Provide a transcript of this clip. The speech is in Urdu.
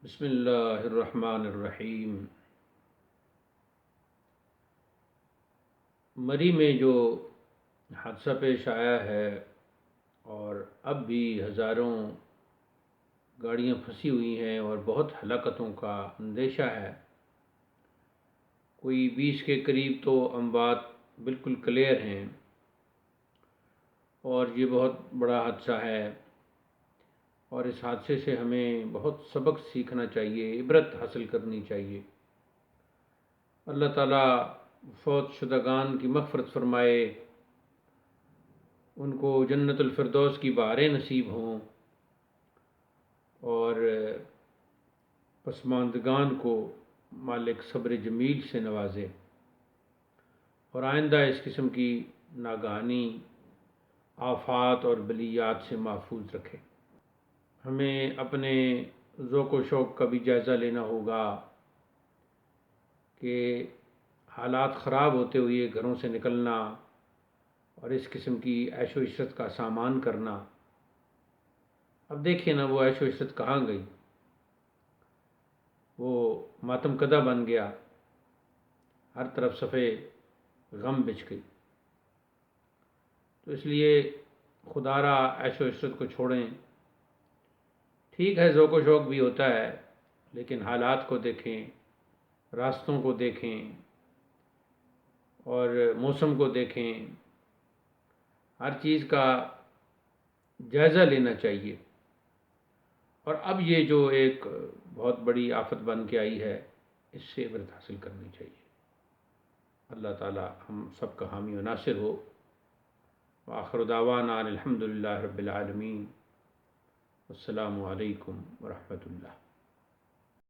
بسم اللہ الرحمن الرحیم۔ مری میں جو حادثہ پیش آیا ہے اور اب بھی ہزاروں گاڑیاں پھنسی ہوئی ہیں اور بہت ہلاکتوں کا اندیشہ ہے، کوئی 20 کے قریب تو اموات بالکل کلیئر ہیں، اور یہ بہت بڑا حادثہ ہے اور اس حادثے سے ہمیں بہت سبق سیکھنا چاہیے، عبرت حاصل کرنی چاہیے۔ اللہ تعالیٰ فوت شدگان کی مغفرت فرمائے، ان کو جنت الفردوس کی بہاریں نصیب ہوں اور پسماندگان کو مالک صبر جمیل سے نوازے اور آئندہ اس قسم کی ناگہانی آفات اور بلیات سے محفوظ رکھے۔ ہمیں اپنے ذوق و شوق کا بھی جائزہ لینا ہوگا کہ حالات خراب ہوتے ہوئے گھروں سے نکلنا اور اس قسم کی عیش و عشرت کا سامان کرنا، اب دیکھیے نا وہ عیش و عشرت کہاں گئی، وہ ماتم کدہ بن گیا، ہر طرف صفے غم بچھ گئی۔ تو اس لیے خدا را عیش و عشرت کو چھوڑیں، ٹھیک ہے ذوق و شوق بھی ہوتا ہے، لیکن حالات کو دیکھیں، راستوں کو دیکھیں اور موسم کو دیکھیں، ہر چیز کا جائزہ لینا چاہیے۔ اور اب یہ جو ایک بہت بڑی آفت بن کے آئی ہے، اس سے عبرت حاصل کرنی چاہیے۔ اللہ تعالی ہم سب کا حامی و ناصر ہو۔ وآخر دعوانا الحمد للہ رب العالمین۔ السلام علیکم ورحمۃ اللہ۔